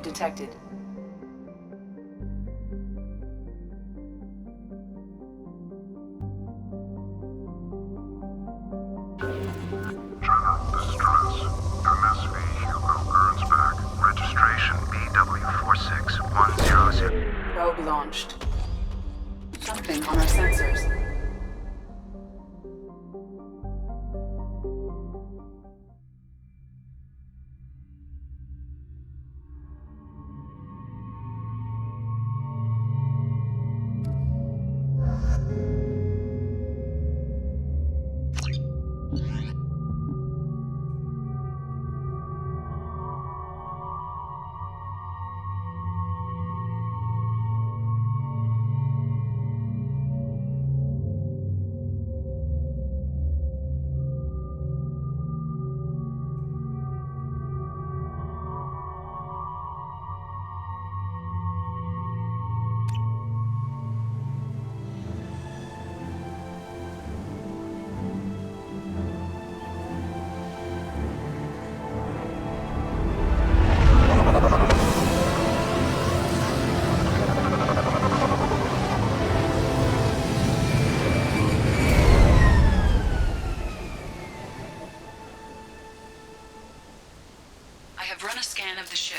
detected. Registration BW46100. Probe launched. Something on our sensors. I have run a scan of the ship.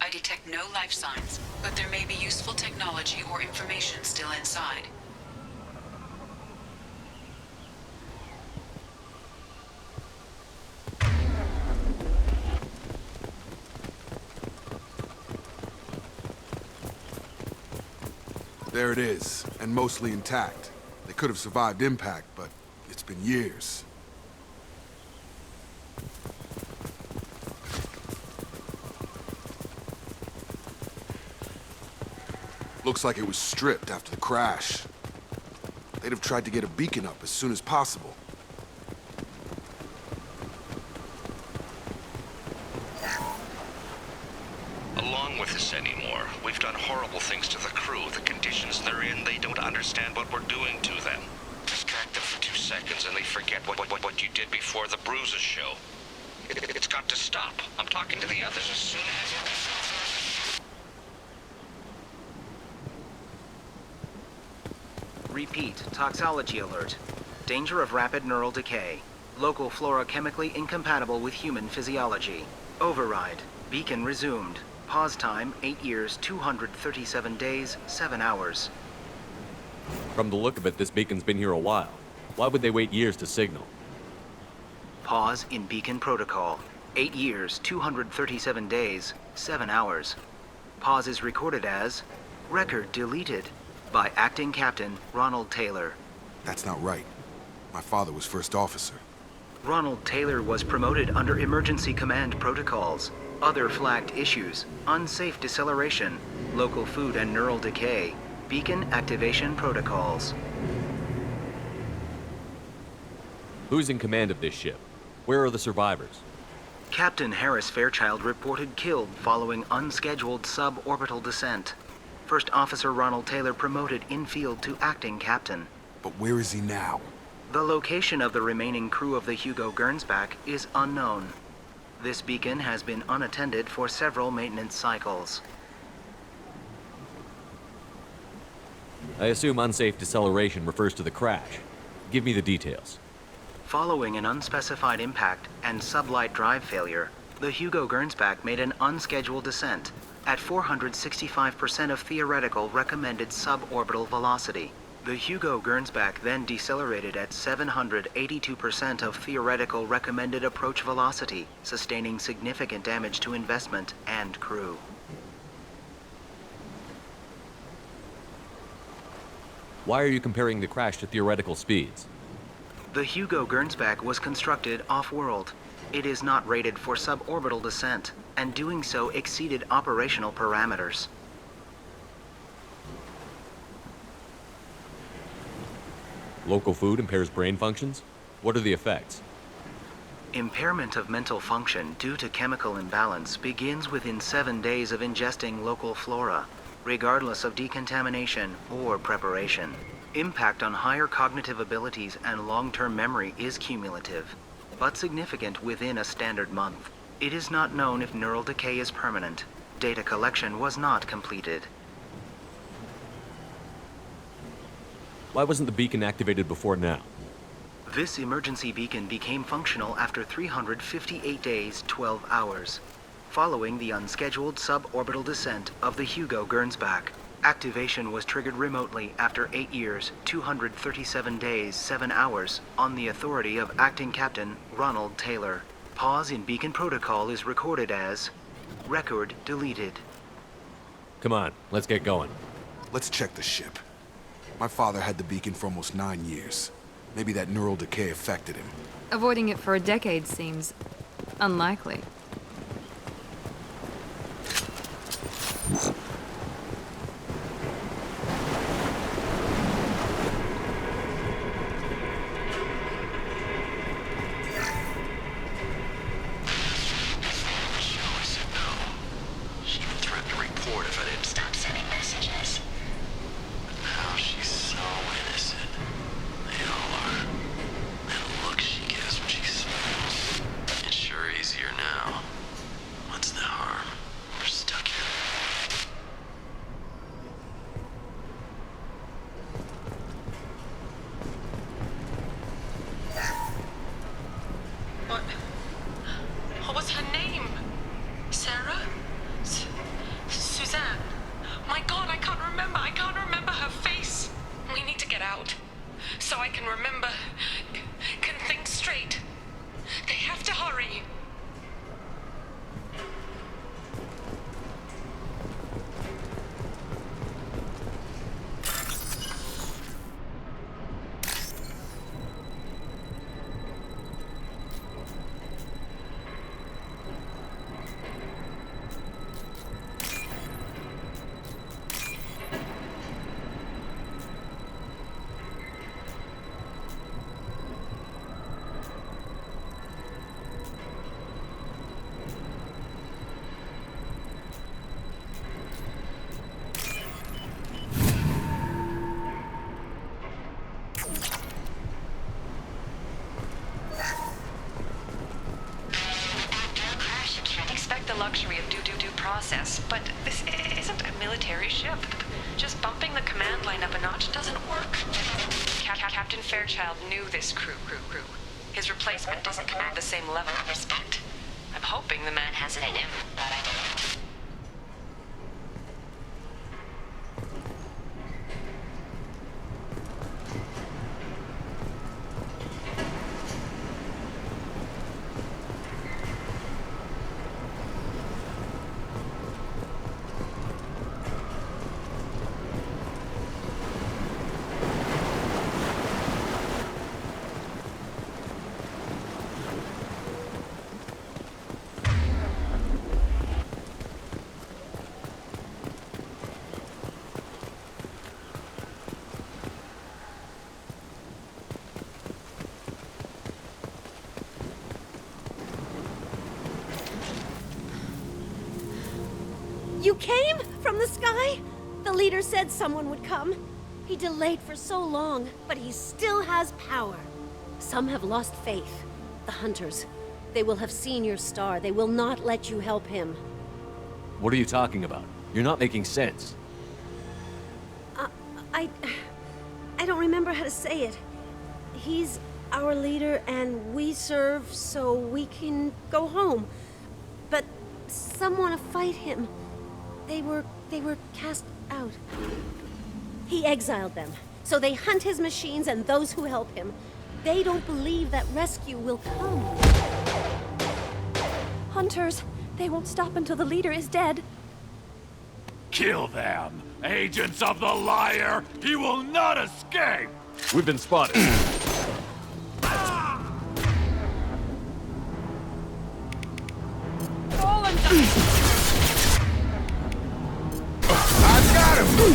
I detect no life signs, but there may be useful technology or information still inside. There it is, and mostly intact. They could have survived impact, but it's been years. Looks like it was stripped after the crash. They'd have tried to get a beacon up as soon as possible. Along with this anymore. We've done horrible things to the crew. The conditions they're in, they don't understand what we're doing to them. Distract them for 2 seconds and they forget what you did before the bruises show. It's got to stop. I'm talking to the others as soon as... Repeat, toxology alert. Danger of rapid neural decay. Local flora chemically incompatible with human physiology. Override. Beacon resumed. Pause time, 8 years, 237 days, 7 hours. From the look of it, this beacon's been here a while. Why would they wait years to signal? Pause in beacon protocol. 8 years, 237 days, 7 hours. Pause is recorded as record deleted by Acting Captain Ronald Taylor. That's not right. My father was first officer. Ronald Taylor was promoted under emergency command protocols. Other flagged issues: unsafe deceleration, local food and neural decay, beacon activation protocols. Who's in command of this ship? Where are the survivors? Captain Harris Fairchild reported killed following unscheduled suborbital descent. First Officer Ronald Taylor promoted in-field to acting captain. But where is he now? The location of the remaining crew of the Hugo Gernsback is unknown. This beacon has been unattended for several maintenance cycles. I assume unsafe deceleration refers to the crash. Give me the details. Following an unspecified impact and sublight drive failure, the Hugo Gernsback made an unscheduled descent at 465% of theoretical recommended suborbital velocity. The Hugo Gernsback then decelerated at 782% of theoretical recommended approach velocity, sustaining significant damage to investment and crew. Why are you comparing the crash to theoretical speeds? The Hugo Gernsback was constructed off-world. It is not rated for suborbital descent, and doing so exceeded operational parameters. Local food impairs brain functions? What are the effects? Impairment of mental function due to chemical imbalance begins within 7 days of ingesting local flora, regardless of decontamination or preparation. Impact on higher cognitive abilities and long-term memory is cumulative, but significant within a standard month. It is not known if neural decay is permanent. Data collection was not completed. Why wasn't the beacon activated before now? This emergency beacon became functional after 358 days, 12 hours, following the unscheduled suborbital descent of the Hugo Gernsback. Activation was triggered remotely after 8 years, 237 days, 7 hours, on the authority of Acting Captain Ronald Taylor. Pause in beacon protocol is recorded as record deleted. Come on, let's get going. Let's check the ship. My father had the beacon for almost 9 years. Maybe that neural decay affected him. Avoiding it for a decade seems unlikely. What was her name? Sarah? Suzanne? My God, I can't remember. I can't remember her face. We need to get out. So I can remember, can think straight. They have to hurry. Luxury of due process, but this isn't a military ship. Just bumping the command line up a notch doesn't work. Captain Fairchild knew this crew. His replacement doesn't command the same level of respect. I'm hoping the man has it in him, but I don't. You came? From the sky? The leader said someone would come. He delayed for so long, but he still has power. Some have lost faith. The hunters. They will have seen your star. They will not let you help him. What are you talking about? You're not making sense. I don't remember how to say it. He's our leader and we serve so we can go home. But some want to fight him. They were cast out. He exiled them, so they hunt his machines and those who help him. They don't believe that rescue will come. Hunters, they won't stop until the leader is dead. Kill them! Agents of the liar! He will not escape! We've been spotted. I got him!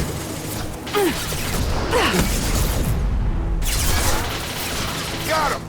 Got him!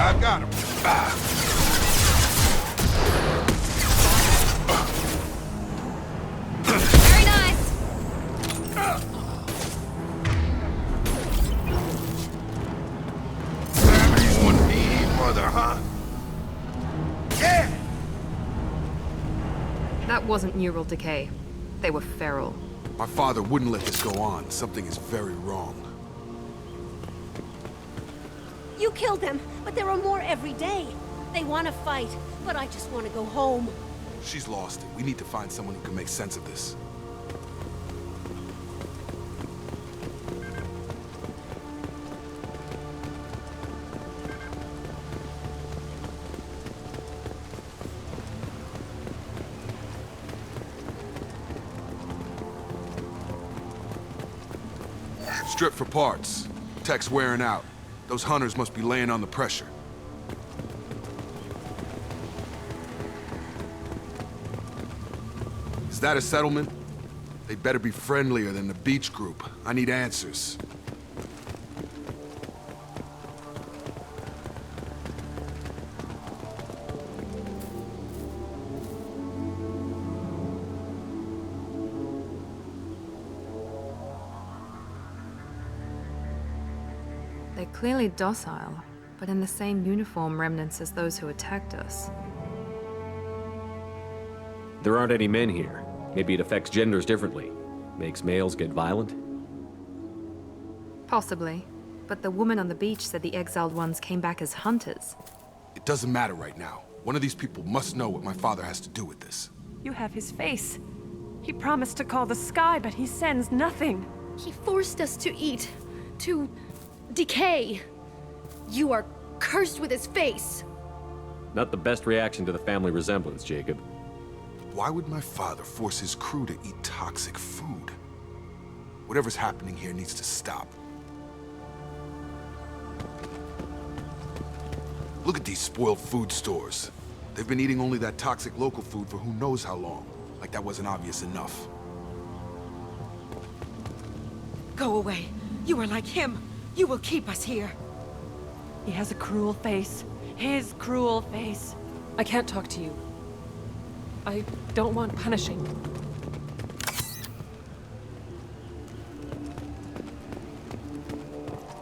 I got him. Very nice. One mean mother, huh? Yeah! That wasn't neural decay. They were feral. My father wouldn't let this go on. Something is very wrong. You killed them, but there are more every day. They want to fight, but I just want to go home. She's lost it. We need to find someone who can make sense of this. Strip for parts. Tech's wearing out. Those hunters must be laying on the pressure. Is that a settlement? They better be friendlier than the beach group. I need answers. They're clearly docile, but in the same uniform remnants as those who attacked us. There aren't any men here. Maybe it affects genders differently. Makes males get violent? Possibly. But the woman on the beach said the exiled ones came back as hunters. It doesn't matter right now. One of these people must know what my father has to do with this. You have his face. He promised to call the sky, but he sends nothing. He forced us to eat, to decay. You are cursed with his face. Not the best reaction to the family resemblance, Jacob. Why would my father force his crew to eat toxic food? Whatever's happening here needs to stop. Look at these spoiled food stores. They've been eating only that toxic local food for who knows how long. Like that wasn't obvious enough. Go away. You are like him. You will keep us here. He has a cruel face. His cruel face. I can't talk to you. I don't want punishing.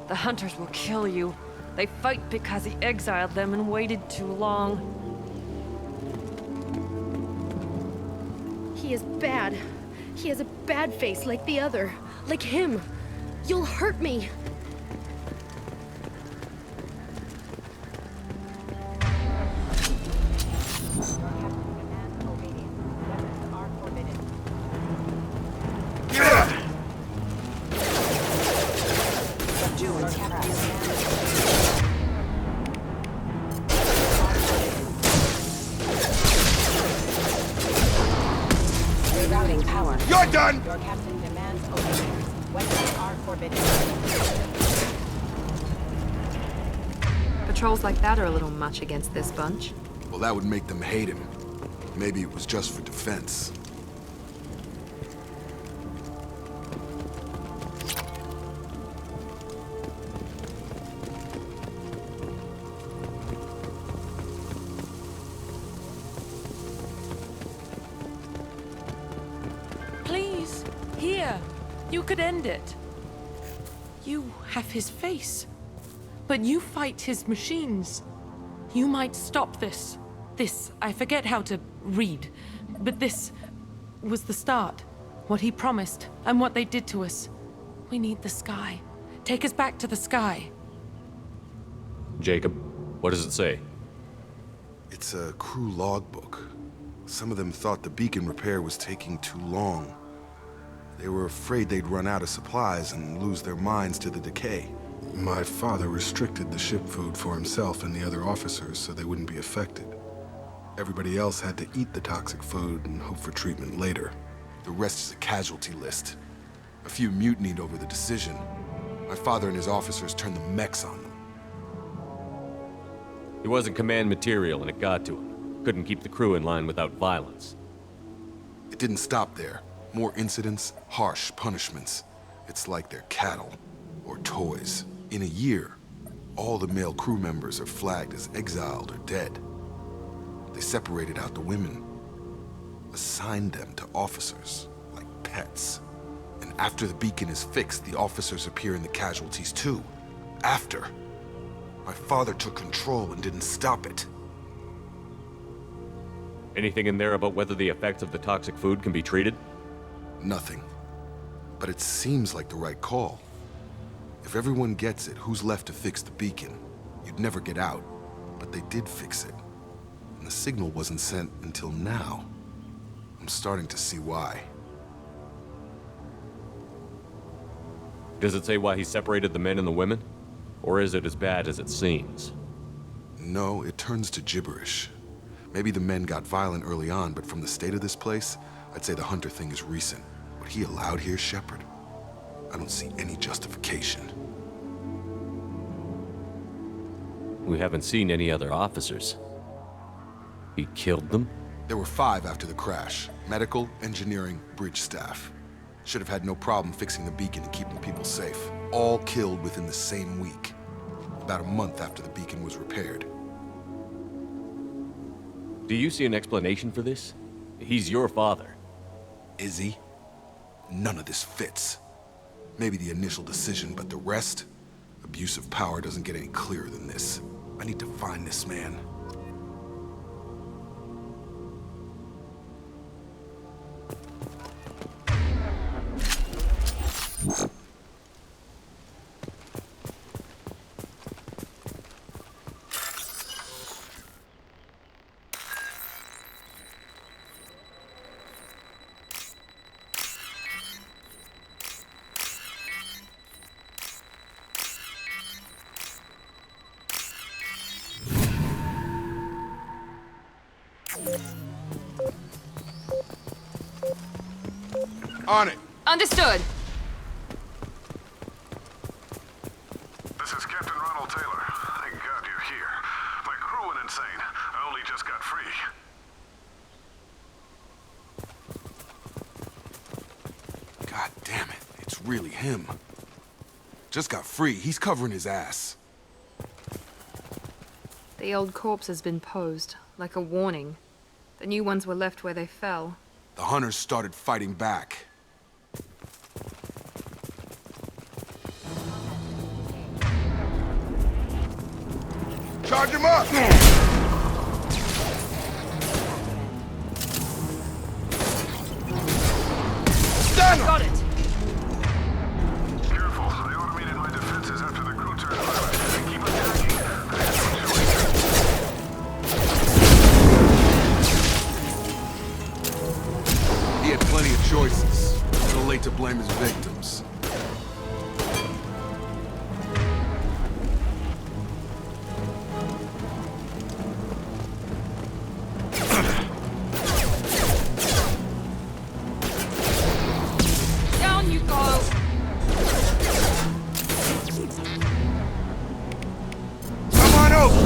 The hunters will kill you. They fight because he exiled them and waited too long. He is bad. He has a bad face like the other. Like him. You'll hurt me. You're done! Your captain demands obedience. Weapons are forbidden. Patrols like that are a little much against this bunch. Well, that would make them hate him. Maybe it was just for defense. Please, here. You could end it. You have his face. But you fight his machines. You might stop this. This, I forget how to read. But this was the start. What he promised, and what they did to us. We need the sky. Take us back to the sky. Jacob, what does it say? It's a crew logbook. Some of them thought the beacon repair was taking too long. They were afraid they'd run out of supplies and lose their minds to the decay. My father restricted the ship food for himself and the other officers so they wouldn't be affected. Everybody else had to eat the toxic food and hope for treatment later. The rest is a casualty list. A few mutinied over the decision. My father and his officers turned the mechs on them. He wasn't command material and it got to him. Couldn't keep the crew in line without violence. It didn't stop there. More incidents, harsh punishments. It's like they're cattle or toys. In a year, All the male crew members are flagged as exiled or dead. They separated out the women, assigned them to officers, like pets. And after the beacon is fixed, the officers appear in the casualties too. After. My father took control and didn't stop it. Anything in there about whether the effects of the toxic food can be treated? Nothing. But it seems like the right call. If everyone gets it, who's left to fix the beacon? You'd never get out. But they did fix it. And the signal wasn't sent until now. I'm starting to see why. Does it say why he separated the men and the women? Or is it as bad as it seems? No, it turns to gibberish. Maybe the men got violent early on, but from the state of this place, I'd say the Hunter thing is recent. What he allowed here, Shepard, I don't see any justification. We haven't seen any other officers. He killed them? There were 5 after the crash. Medical, engineering, bridge staff. Should have had no problem fixing the beacon and keeping people safe. All killed within the same week. About a month after the beacon was repaired. Do you see an explanation for this? He's your father. Is he? None of this fits. Maybe the initial decision, but the rest? Abuse of power doesn't get any clearer than this. I need to find this man. On it. Understood. This is Captain Ronald Taylor. Thank God you're here. My crew went insane. I only just got free. God damn it. It's really him. Just got free. He's covering his ass. The old corpse has been posed, like a warning. The new ones were left where they fell. The hunters started fighting back. Charge him up! Stun him! Got it! Careful, I automated my defenses after the crew turned violent. Keep attacking. He had plenty of choices. Too late to blame his victims. Down you go! Come on over!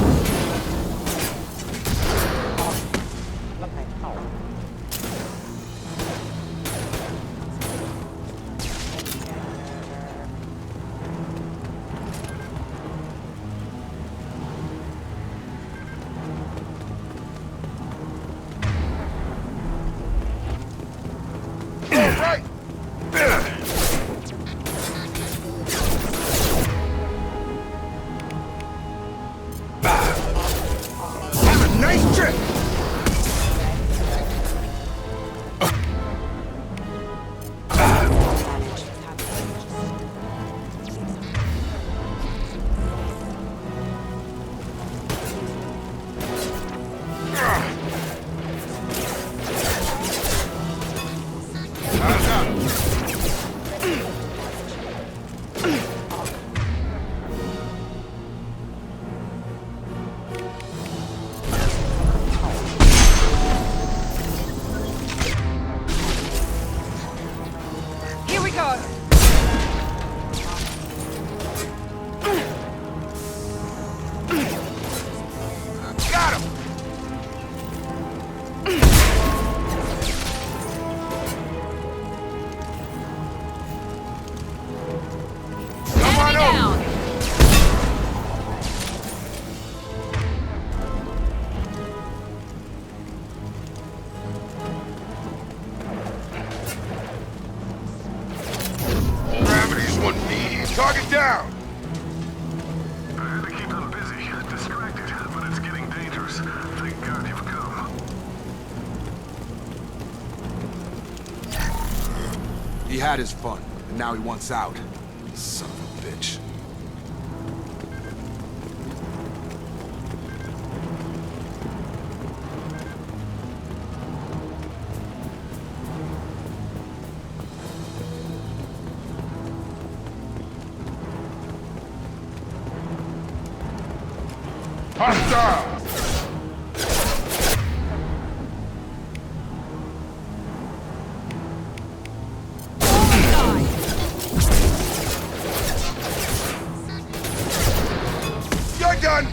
Phillips. Thank God you've come. He had his fun, and now he wants out. Son of a bitch. Hostile! You're done!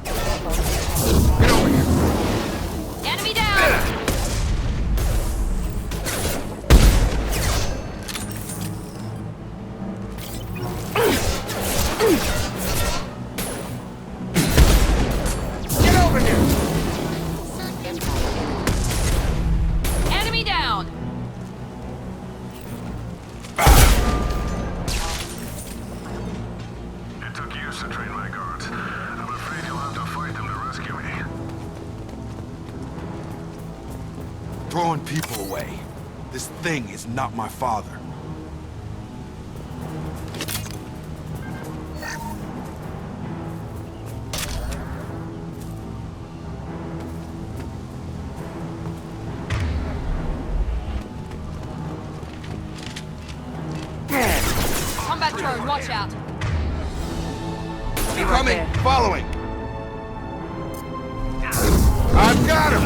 Get over here! Enemy down! Get over here! Enemy down! It took years to train my guards. I'm afraid you'll have to fight them to rescue me. Throwing people away. This thing is not my father. Combat drone, watch out! Coming! Following! I've got him!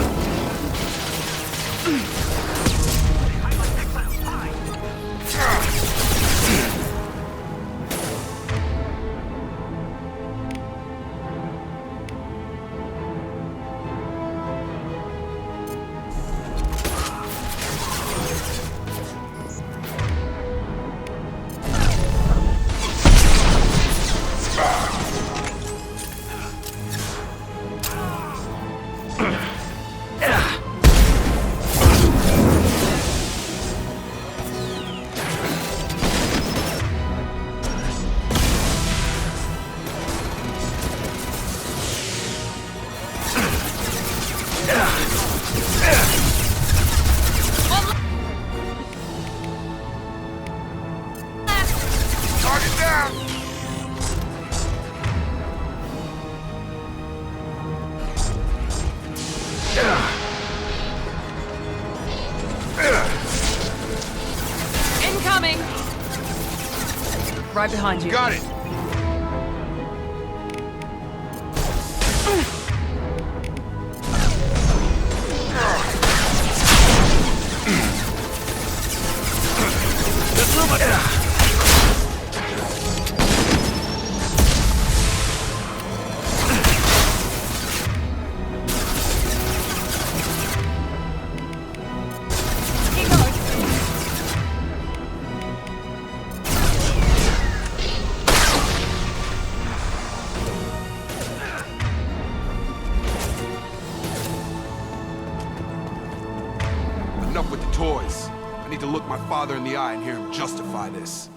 Target down! Incoming! Right behind you. Got it! Enough with the toys. I need to look my father in the eye and hear him justify this.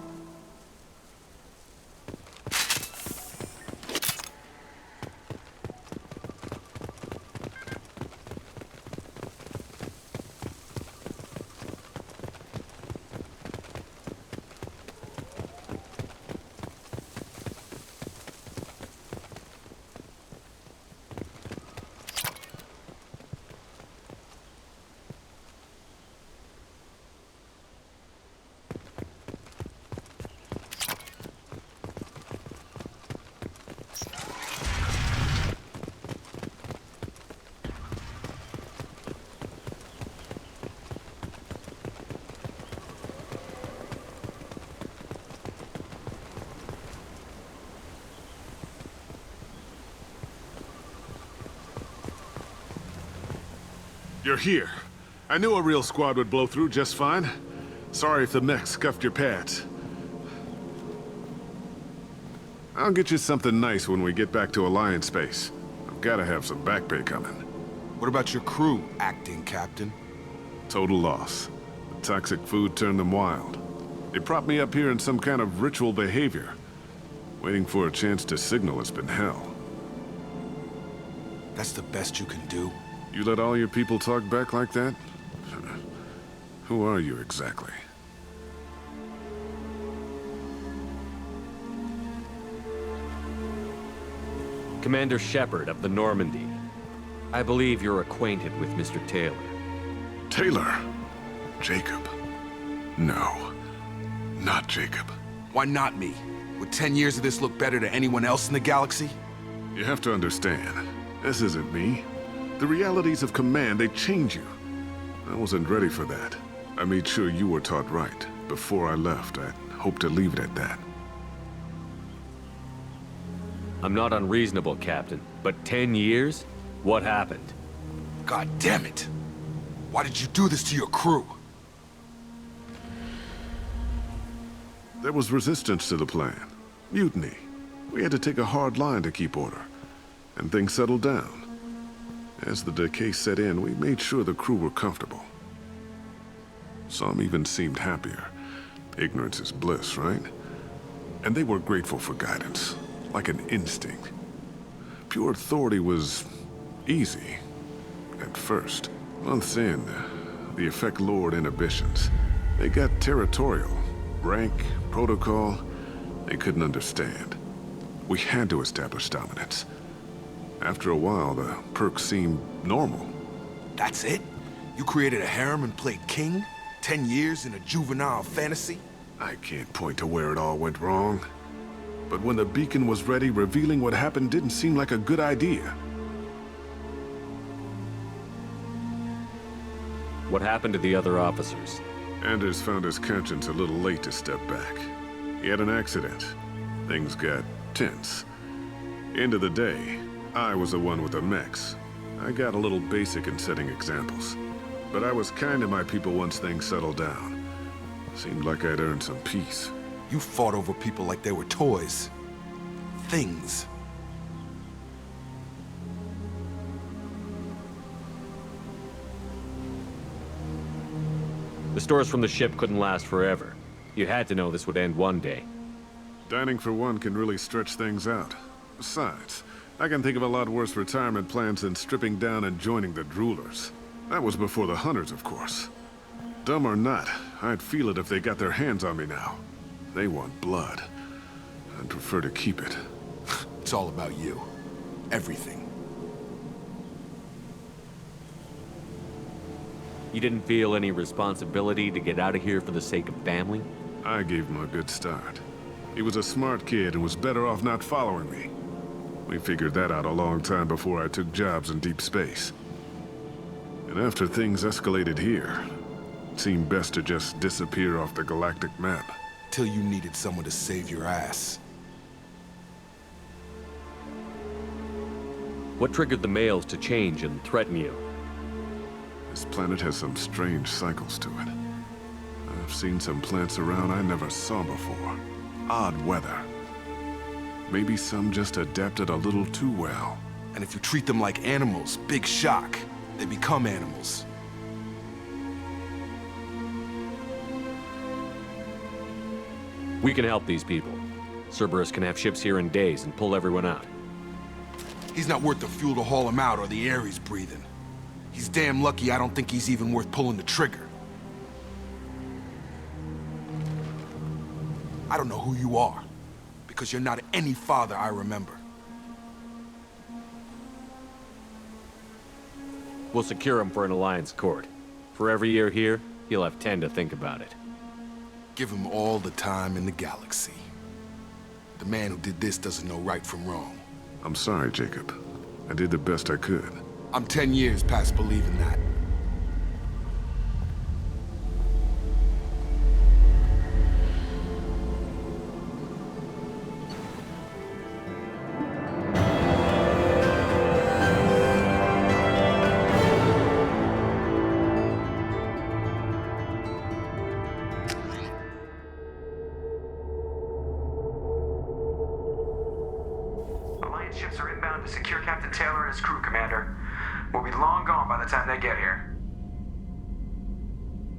You're here. I knew a real squad would blow through just fine. Sorry if the mech scuffed your pads. I'll get you something nice when we get back to Alliance space. I've gotta have some back pay coming. What about your crew, acting captain? Total loss. The toxic food turned them wild. They propped me up here in some kind of ritual behavior. Waiting for a chance to signal has been hell. That's the best you can do? You let all your people talk back like that? Who are you exactly? Commander Shepard of the Normandy. I believe you're acquainted with Mr. Taylor. Taylor? Jacob? No. Not Jacob. Why not me? Would 10 years of this look better to anyone else in the galaxy? You have to understand, this isn't me. The realities of command, they change you. I wasn't ready for that. I made sure you were taught right. Before I left, I hoped to leave it at that. I'm not unreasonable, Captain, but 10 years? What happened? God damn it! Why did you do this to your crew? There was resistance to the plan. Mutiny. We had to take a hard line to keep order. And things settled down. As the decay set in, we made sure the crew were comfortable. Some even seemed happier. Ignorance is bliss, right? And they were grateful for guidance, like an instinct. Pure authority was easy, at first. Months in, the effect lowered inhibitions. They got territorial. Rank, protocol, they couldn't understand. We had to establish dominance. After a while, the perks seemed normal. That's it? You created a harem and played king? 10 years in a juvenile fantasy? I can't point to where it all went wrong. But when the beacon was ready, revealing what happened didn't seem like a good idea. What happened to the other officers? Anders found his conscience a little late to step back. He had an accident. Things got tense. End of the day, I was the one with the mechs. I got a little basic in setting examples. But I was kind to my people once things settled down. Seemed like I'd earned some peace. You fought over people like they were toys. Things. The stores from the ship couldn't last forever. You had to know this would end one day. Dining for one can really stretch things out. Besides, I can think of a lot worse retirement plans than stripping down and joining the droolers. That was before the hunters, of course. Dumb or not, I'd feel it if they got their hands on me now. They want blood. I'd prefer to keep it. It's all about you. Everything. You didn't feel any responsibility to get out of here for the sake of family? I gave him a good start. He was a smart kid and was better off not following me. We figured that out a long time before I took jobs in deep space. And after things escalated here, it seemed best to just disappear off the galactic map. Till you needed someone to save your ass. What triggered the males to change and threaten you? This planet has some strange cycles to it. I've seen some plants around I never saw before. Odd weather. Maybe some just adapted a little too well. And if you treat them like animals, big shock. They become animals. We can help these people. Cerberus can have ships here in days and pull everyone out. He's not worth the fuel to haul him out or the air he's breathing. He's damn lucky I don't think he's even worth pulling the trigger. I don't know who you are, because you're not any father I remember. We'll secure him for an alliance court. For every year here, he'll have 10 to think about it. Give him all the time in the galaxy. The man who did this doesn't know right from wrong. I'm sorry, Jacob. I did the best I could. I'm 10 years past believing that. Alliance ships are inbound to secure Captain Taylor and his crew, Commander. We'll be long gone by the time they get here.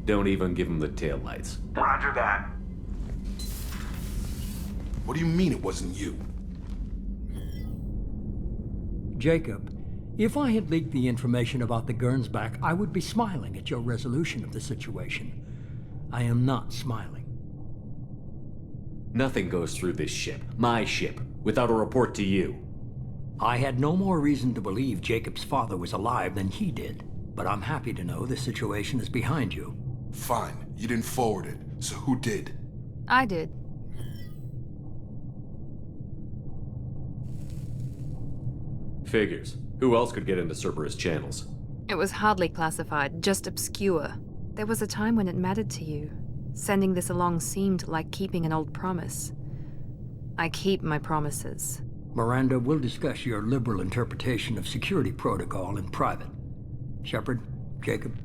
Don't even give him the taillights. Roger that. What do you mean it wasn't you? Jacob, if I had leaked the information about the Gernsback, I would be smiling at your resolution of the situation. I am not smiling. Nothing goes through this ship, my ship, without a report to you. I had no more reason to believe Jacob's father was alive than he did, but I'm happy to know the situation is behind you. Fine, you didn't forward it, so who did? I did. Figures. Who else could get into Cerberus channels? It was hardly classified, just obscure. There was a time when it mattered to you. Sending this along seemed like keeping an old promise. I keep my promises. Miranda, we'll discuss your liberal interpretation of security protocol in private. Shepard, Jacob.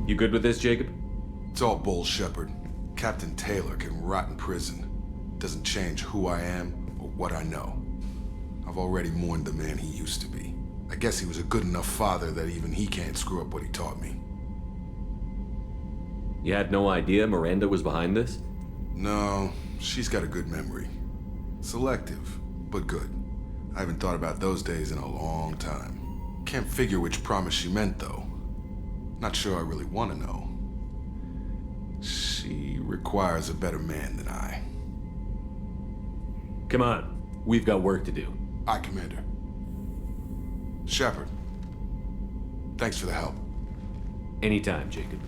You good with this, Jacob? It's all bull, Shepard. Captain Taylor can rot in prison. Doesn't change who I am or what I know. I've already mourned the man he used to be. I guess he was a good enough father that even he can't screw up what he taught me. You had no idea Miranda was behind this? No, she's got a good memory. Selective, but good. I haven't thought about those days in a long time. Can't figure which promise she meant, though. Not sure I really want to know. She requires a better man than I. Come on, we've got work to do. Aye, Commander. Shepard, thanks for the help. Anytime, Jacob.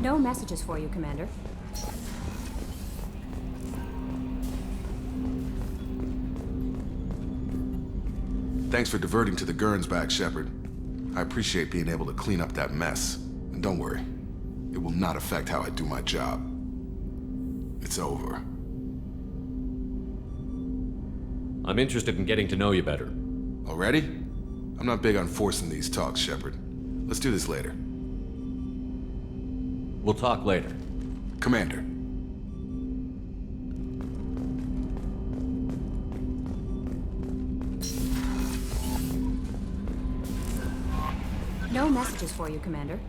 No messages for you, Commander. Thanks for diverting to the Gernsback, Shepard. I appreciate being able to clean up that mess. And don't worry, it will not affect how I do my job. It's over. I'm interested in getting to know you better. Already? I'm not big on forcing these talks, Shepard. Let's do this later. We'll talk later. Commander. No messages for you, Commander.